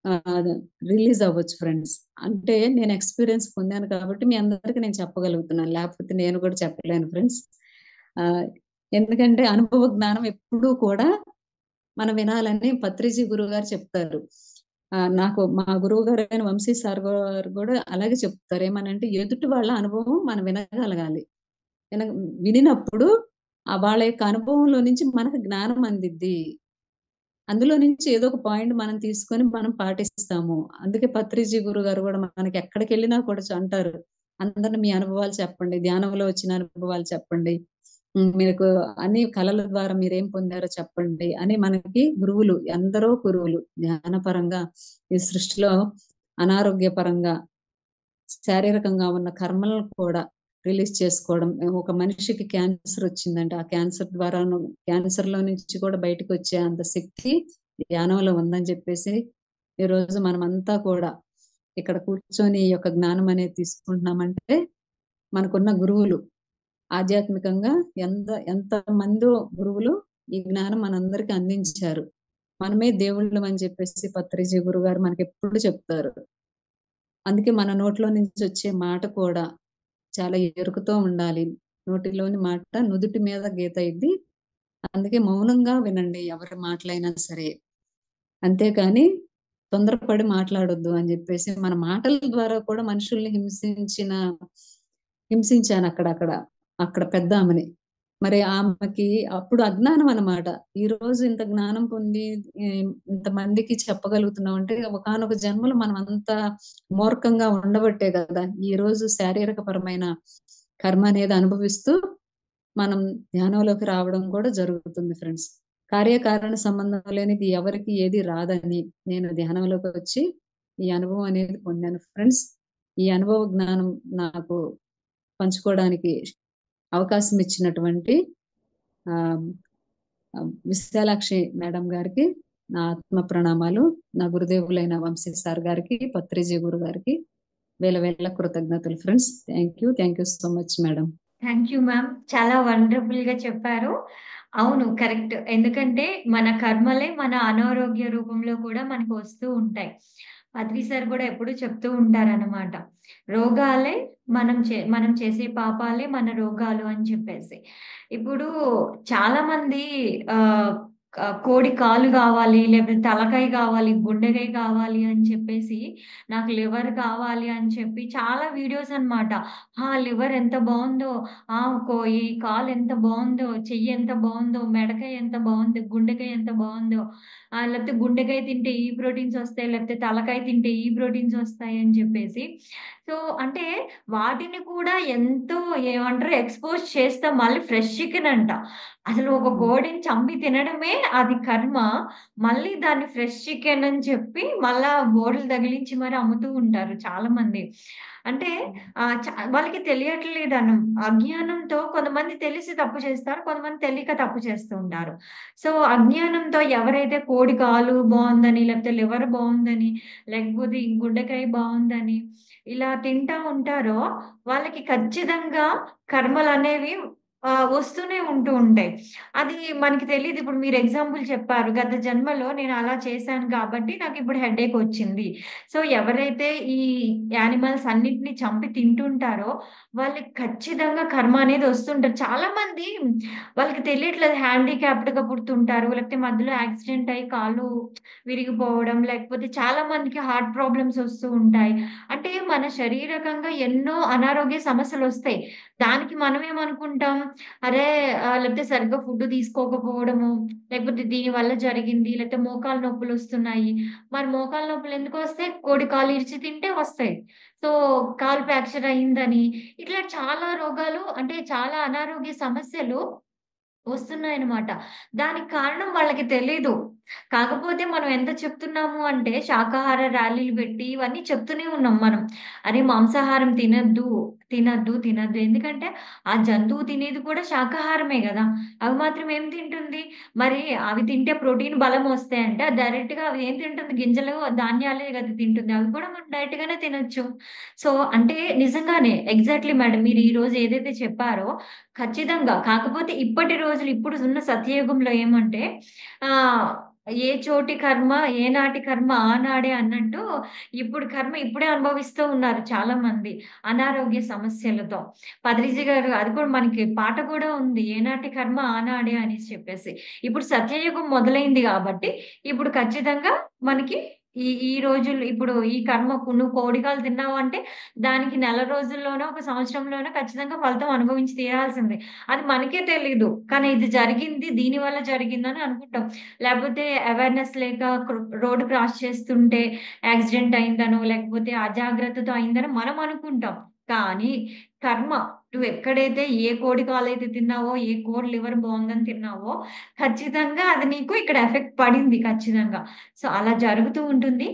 ఆహ్, రిలీజ్ అవ్వచ్చు ఫ్రెండ్స్. అంటే నేను ఎక్స్‌పీరియన్స్ పొందాను కాబట్టి మీ అందరికి నేను చెప్పగలుగుతున్నాను. లేకపోతే నేను కూడా చెప్పలేను ఫ్రెండ్స్. ఆహ్, ఎందుకంటే అనుభవ జ్ఞానం ఎప్పుడూ కూడా మనం వినాలని పత్రిజీ గురువుగారు చెప్తారు. నాకు మా గురువుగారైన వంశీ సార్ గారు గూడా అలాగే చెప్తారు. ఏమనంటే ఎదుటి వాళ్ళ అనుభవం మనం వినగలగాలి. విన వినినప్పుడు వాళ్ళ యొక్క అనుభవంలో నుంచి మనకు జ్ఞానం అందిద్ది. అందులో నుంచి ఏదో ఒక పాయింట్ మనం తీసుకొని మనం పాటిస్తాము. అందుకే పత్రిజీ గురుగారు గూడా మనకెక్కడికెళ్ళినా కూడా అంటారు. అందరిని మీ అనుభవాలు చెప్పండి. ధ్యానంలో వచ్చిన అనుభవాలు చెప్పండి. మీకు అన్ని కళల ద్వారా మీరేం పొందారో చెప్పండి అని మనకి గురువులు, ఎందరో గురువులు జ్ఞానపరంగా ఈ సృష్టిలో అనారోగ్యపరంగా శారీరకంగా ఉన్న కర్మలను కూడా రిలీజ్ చేసుకోవడం. ఒక మనిషికి క్యాన్సర్ వచ్చిందంటే ఆ క్యాన్సర్ ద్వారాను క్యాన్సర్ లో నుంచి కూడా బయటకు వచ్చే అంత శక్తి ధ్యానంలో ఉందని చెప్పేసి ఈరోజు మనమంతా కూడా ఇక్కడ కూర్చొని ఈ యొక్క జ్ఞానం అనేది తీసుకుంటున్నామంటే మనకున్న గురువులు ఆధ్యాత్మికంగా ఎంత మందో గురువులు ఈ జ్ఞానం మనందరికీ అందించారు. మనమే దేవుళ్ళం అని చెప్పేసి పత్రిజీ గురువు గారు మనకి ఎప్పుడు చెప్తారు. అందుకే మన నోట్లో నుంచి వచ్చే మాట కూడా చాలా ఎరుకుతో ఉండాలి. నోటిలోని మాట నుదుటి మీద గీత అయింది. అందుకే మౌనంగా వినండి ఎవరి మాటలైనా సరే. అంతేకాని తొందరపడి మాట్లాడొద్దు అని చెప్పేసి మన మాటల ద్వారా కూడా మనుషుల్ని హింసించాను అక్కడ పెద్ద ఆమెని. మరి ఆమెకి అప్పుడు అజ్ఞానం అన్నమాట. ఈ రోజు ఇంత జ్ఞానం పొంది ఇంతమందికి చెప్పగలుగుతున్నాం అంటే ఒకానొక జన్మలో మనం అంత మూర్ఖంగా ఉండబట్టే కదా ఈ రోజు శారీరక పరమైన కర్మ అనేది అనుభవిస్తూ మనం ధ్యానంలోకి రావడం కూడా జరుగుతుంది ఫ్రెండ్స్. కార్యకారణ సంబంధం లేనిది ఎవరికి ఏది రాదని నేను ధ్యానంలోకి వచ్చి ఈ అనుభవం అనేది పొందాను ఫ్రెండ్స్. ఈ అనుభవ జ్ఞానం నాకు పంచుకోవడానికి అవకాశం ఇచ్చినటువంటి ఆ విశాలాక్షి మేడం గారికి నా ఆత్మ ప్రణామాలు. నా గురుదేవులైన వంశీ సార్ గారికి, పత్రిజీ గురు గారికి వేల వేల కృతజ్ఞతలు friends. Thank you so much madam. Thank you ma'am. చాలా వండర్ఫుల్ గా చెప్పారు. అవును, కరెక్ట్. ఎందుకంటే మన కర్మలే మన అనారోగ్య రూపంలో కూడా మనకు వస్తూ ఉంటాయి. పత్రి సార్ కూడా ఎప్పుడు చెప్తూ ఉంటారన్నమాట. రోగాలే మనం చేసే పాపాలే మన రోగాలు అని చెప్పేసి. ఇప్పుడు చాలా మంది ఆ కోడి కాలు కావాలి, లేకపోతే తలకాయ కావాలి, గుండెకాయ కావాలి అని చెప్పేసి, నాకు లివర్ కావాలి అని చెప్పి చాలా వీడియోస్ అన్నమాట. లివర్ ఎంత బాగుందో, ఈ కాలు ఎంత బాగుందో, చెయ్యి ఎంత బాగుందో, మెడకాయ ఎంత బాగుందో, గుండెకాయ ఎంత బాగుందో, లేకపోతే గుండెకాయ తింటే ఈ ప్రోటీన్స్ వస్తాయి, లేకపోతే తలకాయ తింటే ఈ ప్రోటీన్స్ వస్తాయి అని చెప్పేసి. సో అంటే వాటిని కూడా ఎంతో ఏమంటారు ఎక్స్పోజ్ చేస్తా మళ్ళీ ఫ్రెష్ చికెన్ అంట. అసలు ఒక కోడిని చంపి తినడమే అది కర్మ. మళ్ళీ దాన్ని ఫ్రెష్ చికెన్ అని చెప్పి మళ్ళా బోర్డులు తగిలించి మరి అమ్ముతూ ఉంటారు చాలా మంది. అంటే వాళ్ళకి తెలియట్లేదు అజ్ఞానంతో కొంతమంది తెలిసి తప్పు చేస్తారు, కొంతమంది తెలియక తప్పు చేస్తూ ఉంటారు. సో అజ్ఞానంతో ఎవరైతే కోడి కాలు బాగుందని, లేకపోతే లివర్ బాగుందని, లేకపోతే ఈ గుండెకాయ బాగుందని ఇలా తింటా ఉంటారో వాళ్ళకి ఖచ్చితంగా కర్మలనేవి వస్తూనే ఉంటూ ఉంటాయి. అది మనకి తెలీదు. ఇప్పుడు మీరు ఎగ్జాంపుల్ చెప్పారు. గత జన్మలో నేను అలా చేశాను కాబట్టి నాకిప్పుడు హెడేక్ వచ్చింది. సో ఎవరైతే ఈ యానిమల్స్ అన్నిటిని చంపి తింటుంటారో వాళ్ళకి ఖచ్చితంగా కర్మ అనేది వస్తుంటది. చాలా మంది వాళ్ళకి తెలియట్లేదు హ్యాండిక్యాప్డ్‌గా పుడుతుంటారు. లేకపోతే మధ్యలో యాక్సిడెంట్ అయ్యి కాళ్ళు విరిగిపోవడం, లేకపోతే చాలా మందికి హార్ట్ ప్రాబ్లమ్స్ వస్తూ ఉంటాయి. అంటే మన శరీరకంగా ఎన్నో అనారోగ్య సమస్యలొస్తాయి. దానికి మనమేమనుకుంటాం, అరే లేకపోతే సరిగ్గా ఫుడ్ తీసుకోకపోవడము, లేకపోతే దీనివల్ల జరిగింది, లేకపోతే మోకాలు నొప్పులొస్తున్నాయి. మరి మోకాలు నొప్పులు ఎందుకొస్తాయి? కోడి కాలు ఇరిచి తింటే వస్తాయి. సో, కాలు ఫ్రాక్చర్ అయిందని, ఇట్లా చాలా రోగాలు అంటే చాలా అనారోగ్య సమస్యలు వస్తున్నాయన్నమాట. దానికి కారణం వాళ్ళకి తెలీదు. కాకపోతే మనం ఎంత చెప్తున్నాము అంటే శాకాహార ర్యాలీలు పెట్టి ఇవన్నీ చెప్తూనే ఉన్నాం మనం. అరే మాంసాహారం తినొద్దు, తినొద్దు, తినొద్దు. ఎందుకంటే ఆ జంతువు తినేది కూడా శాకాహారమే గదా! అవి మాత్రం ఏం తింటుంది? మరి అవి తింటే ప్రోటీన్ బలం వస్తాయంటే అది డైరెక్ట్‌గా అవి ఏం తింటుంది? గింజలు, ధాన్యాలే గదా తింటుంది. అవి కూడా మనం డైరెక్ట్‌గానే తినొచ్చు. సో, అంటే నిజంగానే ఎగ్జాక్ట్‌లీ మేడం మీరు ఈరోజు ఏదైతే చెప్పారో ఖచ్చితంగా. కాకపోతే ఇప్పటి రోజులు ఇప్పుడు ఉన్న సత్యయుగంలో ఏమంటే ఆహ్, ఏ చోటి కర్మ, ఏనాటి కర్మ ఆనాడే అన్నట్టు ఇప్పుడు కర్మ ఇప్పుడే అనుభవిస్తూ ఉన్నారు చాలా మంది అనారోగ్య సమస్యలతో. పత్రిజీ గారు అది కూడా మనకి పాట కూడా ఉంది. ఏనాటి కర్మ ఆనాడే అనేసి చెప్పేసి. ఇప్పుడు సత్యయుగం మొదలైంది గాబట్టి ఇప్పుడు ఖచ్చితంగా మనకి ఈ ఈ రోజుల్లో ఇప్పుడు ఈ కర్మకు నువ్వు కోడికాలు తిన్నావు అంటే దానికి నెల రోజుల్లోనో, ఒక సంవత్సరంలోనో ఖచ్చితంగా ఫలితం అనుభవించి తీరాల్సిందే. అది మనకే తెలీదు. కానీ ఇది జరిగింది, దీని వల్ల జరిగిందని అనుకుంటాం. లేకపోతే అవేర్‌నెస్ లేక రోడ్ క్రాస్ చేస్తుంటే యాక్సిడెంట్ అయిందనో, లేకపోతే అజాగ్రత్తతో అయిందనో మనం అనుకుంటాం. కానీ కర్మ నువ్వెక్కడైతే ఏ కోడి కాలైతే తిన్నావో, ఏ కోడి లివర్ బావుందని తిన్నావో, ఖచ్చితంగా అది నీకు ఇక్కడ ఎఫెక్ట్ పడింది ఖచ్చితంగా. సో, అలా జరుగుతూ ఉంటుంది.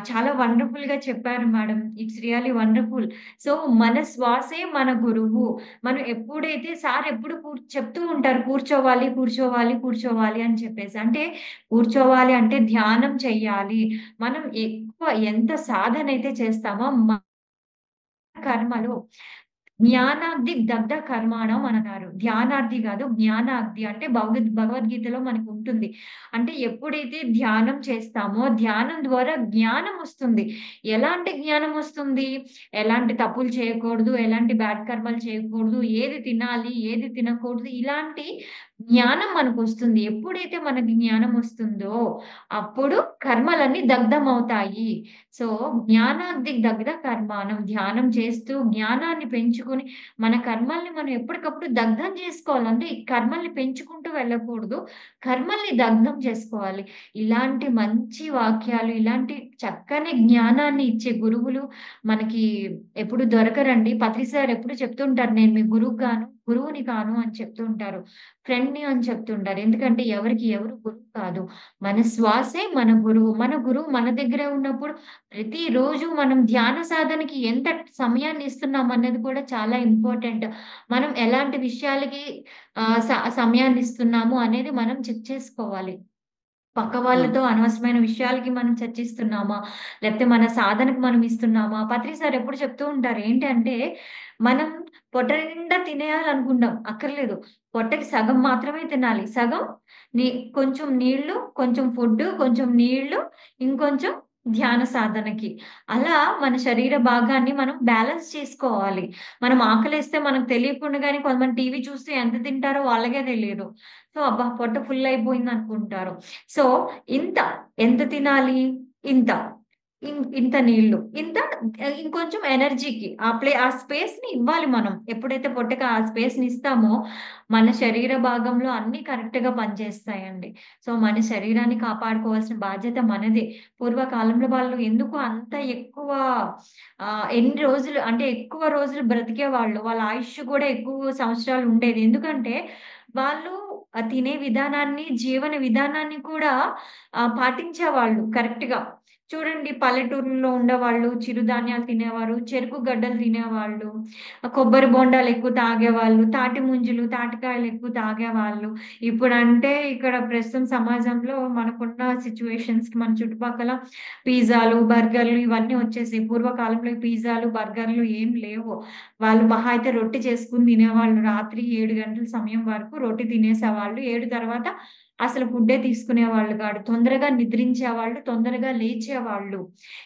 చాలా వండర్‌ఫుల్‌గా చెప్పారు madam. It's really wonderful. So, మన శ్వాసే మన గురువు. మనం ఎప్పుడైతే సార్ ఎప్పుడు చెప్తూ ఉంటారు కూర్చోవాలి, కూర్చోవాలి, కూర్చోవాలి అని చెప్పేసి. అంటే కూర్చోవాలి అంటే ధ్యానం చెయ్యాలి. మనం ఎక్కువ ఎంత సాధనైతే చేస్తామో కర్మలు జ్ఞానాగ్ని దగ్ధ కర్మాణం అనన్నారు. ధ్యానార్థి గాదు. జ్ఞానాగ్ని అంటే భగవద్గీతలో మనకుంటుంది. అంటే ఎప్పుడైతే ధ్యానం చేస్తామో, ధ్యానం ద్వారా జ్ఞానం వస్తుంది. ఎలాంటి జ్ఞానం వస్తుంది? ఎలాంటి తప్పులు చేయకూడదు, ఎలాంటి బ్యాడ్ కర్మలు చేయకూడదు, ఏది తినాలి, ఏది తినకూడదు, ఇలాంటి జ్ఞానం మనకొస్తుంది. ఎప్పుడైతే మనకి జ్ఞానం వస్తుందో, అప్పుడు కర్మలన్నీ దగ్ధమవుతాయి. సో, జ్ఞానాగ్ని దగ్ధ కర్మాణం. ధ్యానం చేస్తూ జ్ఞానాన్ని పెంచుకొని, మన కర్మల్ని మనం ఎప్పటికప్పుడు దగ్ధం జేసుకోవాలి. అంటే ఈ కర్మల్ని పెంచుకుంటూ వెళ్ళకూడదు. కర్మల్ని దగ్ధం చేసుకోవాలి. ఇలాంటి మంచి వాక్యాలు, ఇలాంటి చక్కని జ్ఞానాన్ని ఇచ్చే గురువులు మనకి ఎప్పుడు దొరకరండి. పత్రి సార్ ఎప్పుడు చెప్తుంటారు, "నేను మీ గురువుని కాను" అని చెప్తూ ఉంటారు. ఫ్రెండ్‌ని అని చెప్తుంటారు. ఎందుకంటే ఎవరికి ఎవరు గురువు కాదు. మన శ్వాసే మన గురువు. మన గురువు మన దగ్గరే ఉన్నప్పుడు ప్రతిరోజు మనం ధ్యాన సాధనకి ఎంత సమయాన్ని ఇస్తున్నాం అన్నది కూడా చాలా ఇంపార్టెంట్. మనం ఎలాంటి విషయాలకి సమయాన్ని ఇస్తున్నాము అనేది మనం చెక్ చేసుకోవాలి. పక్క అవును. వాళ్ళతో అనవసరమైన విషయాలకి మనం చర్చిస్తున్నామా? లేకపోతే మన సాధనకు మనం ఇస్తున్నామా? పత్రి సార్ ఎప్పుడు చెప్తూ ఉంటారు. ఏంటంటే, మనం పొట్ట నిండా తినేయాలనుకుంటాం. అక్కర్లేదు. పొట్టకి సగం మాత్రమే తినాలి. సగం నీ కొంచెం నీళ్ళు, కొంచెం ఫుడ్డు, కొంచెం నీళ్ళు, ఇంకొంచెం ధ్యాన సాధనకి. అలా మన శరీర భాగాన్ని మనం బ్యాలెన్స్ చేసుకోవాలి. మనం ఆకలేస్తే మనకు తెలియకుండానే కొంతమంది టీవీ చూస్తూ ఎంత తింటారో వాళ్ళకే తెలీదు. సో, అబ్బా! పొట్ట ఫుల్ అయిపోయిందనుకుంటారు. సో, ఇంత. ఎంత తినాలి? ఇంత. ఇంత నీళ్ళు. ఇంత ఇంకొంచెం ఎనర్జీకి ఆ స్పేస్‌ని ఇవ్వాలి మనం. ఎప్పుడైతే పొట్టకి ఆ స్పేస్‌ని ఇస్తామో, మన శరీర భాగంలో అన్నీ కరెక్ట్‌గా పనిచేస్తాయండి. సో, మన శరీరాన్ని కాపాడుకోవాల్సిన బాధ్యత మనదే. పూర్వకాలంలో వాళ్ళు ఎందుకు అంత ఎక్కువ ఎన్ని రోజులు అంటే ఎక్కువ రోజులు బ్రతికేవాళ్ళు. వాళ్ళ ఆయుష్ కూడా ఎక్కువ సంవత్సరాలు ఉండేది. ఎందుకంటే, వాళ్ళు తినే విధానాన్ని, జీవన విధానాన్ని కూడా పాటించేవాళ్ళు కరెక్ట్‌గా. చూడండి పల్లెటూరుల్లో ఉండేవాళ్ళు చిరుధాన్యాలు తినేవారు, చెరుకు గడ్డలు తినేవాళ్ళు, కొబ్బరి బొండాలు ఎక్కువ తాగేవాళ్ళు, తాటి ముంజలు, తాటికాయలు ఎక్కువ తాగేవాళ్ళు. ఇప్పుడంటే ఇక్కడ ప్రస్తుతం సమాజంలో మనకున్న సిట్యుయేషన్స్‌కి మన చుట్టుపక్కల పిజ్జాలు, బర్గర్‌లు ఇవన్నీ వచ్చేసాయి. పూర్వకాలంలో ఈ పిజ్జాలు, బర్గర్‌లు ఏం లేవు. వాళ్ళు మహా అయితే రొట్టె చేసుకొని తినేవాళ్ళు. రాత్రి 7 గంటల సమయం వరకు రొట్టె తినేసేవాళ్ళు. 7 తర్వాత అసలు ఫుడ్డే తీసుకునేవాళ్ళు కాదు. తొందరగా నిద్రించేవాళ్ళు, తొందరగా లేచేవాళ్ళు.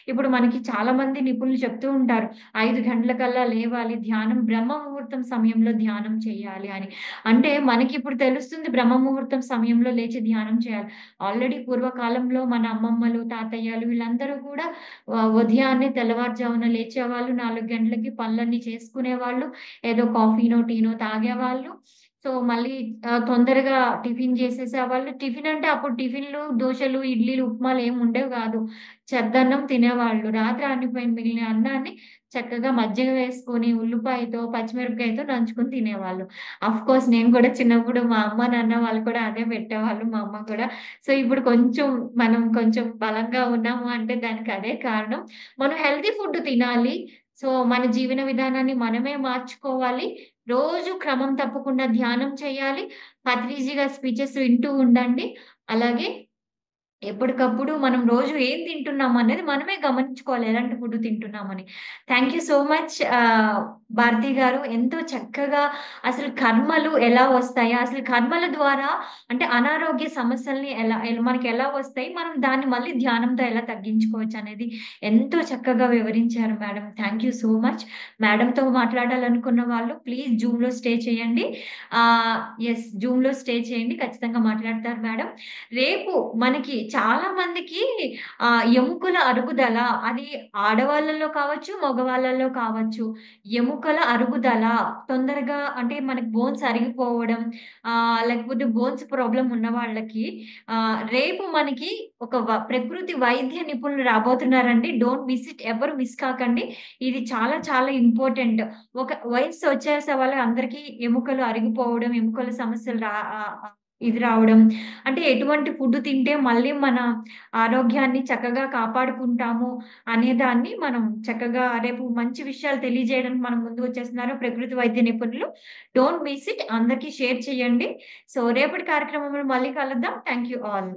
ఇప్పుడు మనకి చాలా మంది నిపుణులు చెప్తూ ఉంటారు. 5 గంటలకల్లా లేవాలి, ధ్యానం బ్రహ్మ ముహూర్తం సమయంలో ధ్యానం చేయాలి అని. అంటే మనకిప్పుడు తెలుస్తుంది బ్రహ్మ ముహూర్తం సమయంలో లేచి ధ్యానం చేయాలి. ఆల్రెడీ పూర్వకాలంలో మన అమ్మమ్మలు, తాతయ్యలు వీళ్ళందరూ కూడా ఉదయాన్నే తెల్లవారుజామున లేచేవాళ్ళు. 4 గంటలకి పనులన్నీ చేసుకునేవాళ్ళు. ఏదో కాఫీనో, టీనో తాగేవాళ్ళు. సో, మళ్ళీ తొందరగా టిఫిన్ చేసేసేవాళ్ళు. టిఫిన్ అంటే అప్పుడు టిఫిన్‌లు, దోసలు, ఇడ్లీలు, ఉప్మాలు ఏమి ఉండేవి కాదు. చద్దన్నం తినేవాళ్ళు. రాత్రి ఆనిపోయిన మిగిలిన అన్నాన్ని చక్కగా మజ్జిగ వేసుకొని, ఉల్లిపాయతో, పచ్చిమిరపకాయతో నంచుకొని తినేవాళ్ళు. ఆఫ్‌కోర్స్ నేను కూడా చిన్నప్పుడు మా అమ్మ, నాన్న వాళ్ళు కూడా అదే పెట్టేవాళ్ళు. మా అమ్మ కూడా. సో, ఇప్పుడు మనం కొంచెం బలంగా ఉన్నాము అంటే దానికి అదే కారణం. మనం హెల్తీ ఫుడ్ తినాలి. సో, మన జీవన విధానాన్ని మనమే మార్చుకోవాలి. రోజు క్రమం తప్పకుండా ధ్యానం చేయాలి. పత్రిజీ గారి స్పీచెస్ వింటూ ఉండండి. అలాగే ఎప్పటికప్పుడు మనం రోజు ఏం తింటున్నాం అనేది మనమే గమనించుకోవాలి. ఎలాంటి ఫుడ్ తింటున్నామని. Thank you so much Bharati గారు. ఎంతో చక్కగా అసలు కర్మలు ఎలా వస్తాయి? అసలు కర్మల ద్వారా అంటే అనారోగ్య సమస్యల్ని మనకెలా వస్తాయి? మనం దాన్ని మళ్ళీ ధ్యానంతో ఎలా తగ్గించుకోవచ్చనేది ఎంతో చక్కగా వివరించారు madam. Thank you so much. మేడంతో మాట్లాడాలనుకున్న వాళ్ళు ప్లీజ్ జూమ్‌లో స్టే చేయండి. జూమ్‌లో స్టే చేయండి. ఖచ్చితంగా మాట్లాడతారు మేడం. రేపు మనకి చాలా మందికి ఎముకల అరుగుదల అది ఆడవాళ్ళలో కావచ్చు, మగవాళ్ళలో కావచ్చు. ఎముకల అరుగుదల తొందరగా అంటే మనకి బోన్స్ అరిగిపోవడం లేకపోతే బోన్స్ ప్రాబ్లమ్ ఉన్న వాళ్ళకి రేపు మనకి ఒక ప్రకృతి వైద్య నిపుణులు రాబోతున్నారండి. Don't miss it. ఎవరు మిస్ కాకండి. ఇది చాలా చాలా ఇంపార్టెంట్. ఒక వయస్సు వచ్చేసే వాళ్ళందరికీ ఎముకలు అరిగిపోవడం, ఎముకల సమస్యలు ఇది రావడం. అంటే ఎటువంటి ఫుడ్ తింటే మళ్ళీ మన ఆరోగ్యాన్ని చక్కగా కాపాడుకుంటాము అనే దాన్ని మనం చక్కగా రేపు మంచి విషయాలు తెలియజేయడానికి మన ముందుకొచ్చేస్తున్నారు ప్రకృతి వైద్య నిపుణులు. Don't miss it. అందరికి షేర్ చేయండి. సో రేపటి కార్యక్రమంలో మళ్ళీ కలుద్దాం. Thank you all.